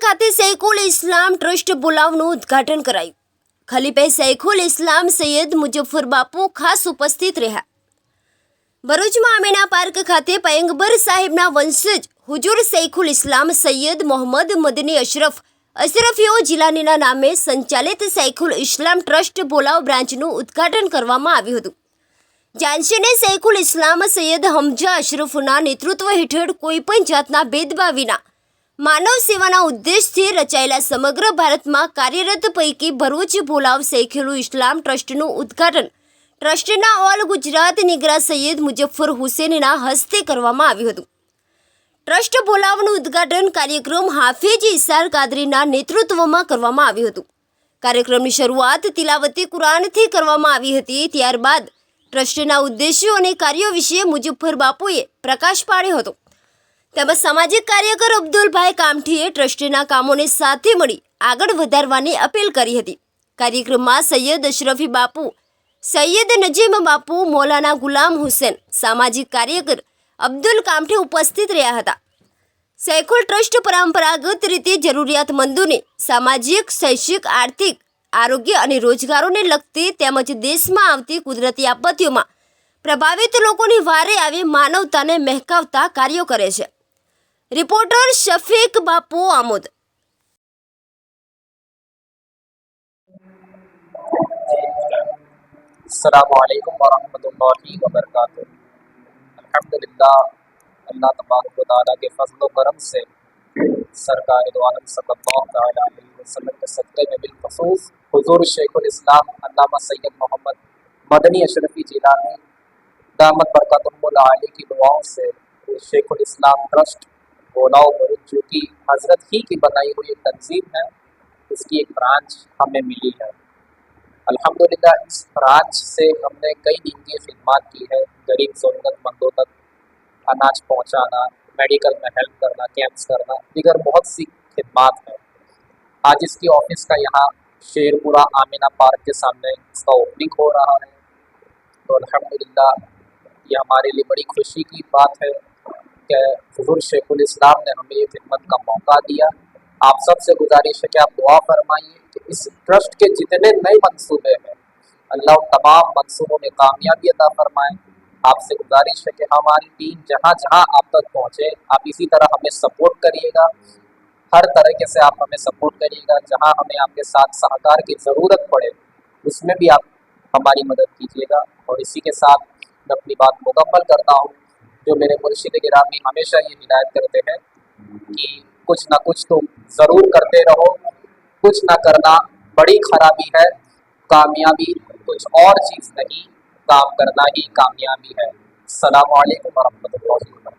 ખાતે સૈખુલ ઇસ્લામ ટ્રસ્ટ બોલાવનું ઉદ્ઘાટન કરાયું. ખલીફે સૈખુલ ઇસ્લામ સૈયદ મુજફ્ફર બાપુ ખાસ ઉપસ્થિત રહ્યા. ભરૂચમાં આમીના પાર્ક ખાતે પયગંબર સાહેબના વંશજ હુજુર સૈખુલ ઇસ્લામ સૈયદ મોહમ્મદ મદની અશરફીઓ જિલાનીના નામે સંચાલિત સૈખુલ ઇસ્લામ ટ્રસ્ટ બોલાવ બ્રાન્ચનું ઉદ્ઘાટન કરવામાં આવ્યું હતું. જાનશીને સૈખુલ ઇસ્લામ સૈયદ હમજા અશરફના નેતૃત્વ હેઠળ કોઈપણ જાતના ભેદભાવ વિના માનવ સેવાના ઉદ્દેશથી રચાયેલા સમગ્ર ભારતમાં કાર્યરત પૈકી ભરૂચ બોલાવ સૈખુલ ઇસ્લામ ટ્રસ્ટનું ઉદ્ઘાટન ટ્રસ્ટના ઓલ ગુજરાત નિગરા સૈયદ મુજફ્ફર હુસેનના હસ્તે કરવામાં આવ્યું હતું. ટ્રસ્ટ બોલાવનું ઉદ્ઘાટન કાર્યક્રમ હાફિજ ઇસાર કાદરીના નેતૃત્વમાં કરવામાં આવ્યું હતું. કાર્યક્રમની શરૂઆત તિલાવતી કુરાનથી કરવામાં આવી હતી. ત્યારબાદ ટ્રસ્ટના ઉદ્દેશ્યો અને કાર્યો વિશે મુજફ્ફર બાપુએ પ્રકાશ પાડ્યો હતો. તેમજ સામાજિક કાર્યકર અબ્દુલભાઈ કામઠીએ ટ્રસ્ટના કામોને સાથે મળી આગળ વધારવાની અપીલ કરી હતી. કાર્યક્રમમાં સૈયદ અશરફી બાપુ, સૈયદ નજીમ બાપુ, મૌલાના ગુલામ હુસેન, સામાજિક કાર્યકર અબ્દુલ કામઠી ઉપસ્થિત રહ્યા હતા. સૈખુલ ટ્રસ્ટ પરંપરાગત રીતે જરૂરિયાતમંદોને સામાજિક, શૈક્ષિક, આર્થિક, આરોગ્ય અને રોજગારોને લગતી તેમજ દેશમાં આવતી કુદરતી આપત્તિઓમાં પ્રભાવિત લોકોની વારે આવી માનવતાને મહેકાવતા કાર્યો કરે છે. રિપોર્ટર શફીક બાપુ આમોદ. अस्सलामुअलैकुम वरहमतुल्लाहि वबरकातुह। अल्हम्दुलिल्लाह, अल्लाह तबारक व तआला के फज़ल व करम से सरकार दो आलम सल्लल्लाहु तआला अलैहि वसल्लम के सदक़े में बिलख़ुसूस हुज़ूर शेखुल इस्लाम अल्लामा सैयद मोहम्मद मदनी अशरफी जिलानी दामत बरकतुहुल आली की दुआओं से शेखुल इस्लाम ट्रस्ट बोलाव भरूच, जो कि हज़रत ही की बनाई हुई एक तंजीम है, उसकी एक ब्रांच हमें मिली है। अल्हम्दुलिल्लाह, इस ब्रांच से हमने कई दिन की खिदमत की है। गरीब ज़रूरतमंदों तक अनाज पहुंचाना, मेडिकल में हेल्प करना, कैंप्स करना, दीगर बहुत सी खिदमत है। आज इसकी ऑफिस का यहाँ शेरपुरा आमीना पार्क के सामने इसका ओपनिंग हो रहा है। तो अल्हम्दुलिल्लाह, ये हमारे लिए बड़ी खुशी की बात है कि हुज़ूर शेखुल इस्लाम ने हमें ये खिदमत का मौका दिया। आप सबसे गुजारिश है कि आप दुआ फरमाइए कि इस ट्रस्ट के जितने नए मंसूबे हैं, अल्लाह उन तमाम मंसूबों में कामयाबी अता फरमाए। आपसे गुजारिश है कि हमारी टीम जहाँ जहाँ आप तक पहुँचे, आप इसी तरह हमें सपोर्ट करिएगा। हर तरीके से आप हमें सपोर्ट करिएगा। जहाँ हमें आपके साथ सहकार की ज़रूरत पड़े, उसमें भी आप हमारी मदद कीजिएगा। और इसी के साथ मैं अपनी बात मुकम्मल करता हूँ। जो मेरे मुर्शिद गिरामी हमेशा ये हिदायत करते हैं कि कुछ ना कुछ तो ज़रूर करते रहो, कुछ ना करना बड़ी खराबी है, कामयाबी कुछ और चीज़ नहीं, काम करना ही कामयाबी है। अस्सलामु अलैकुम वरहमतुल्लाहि वबरकातुहू।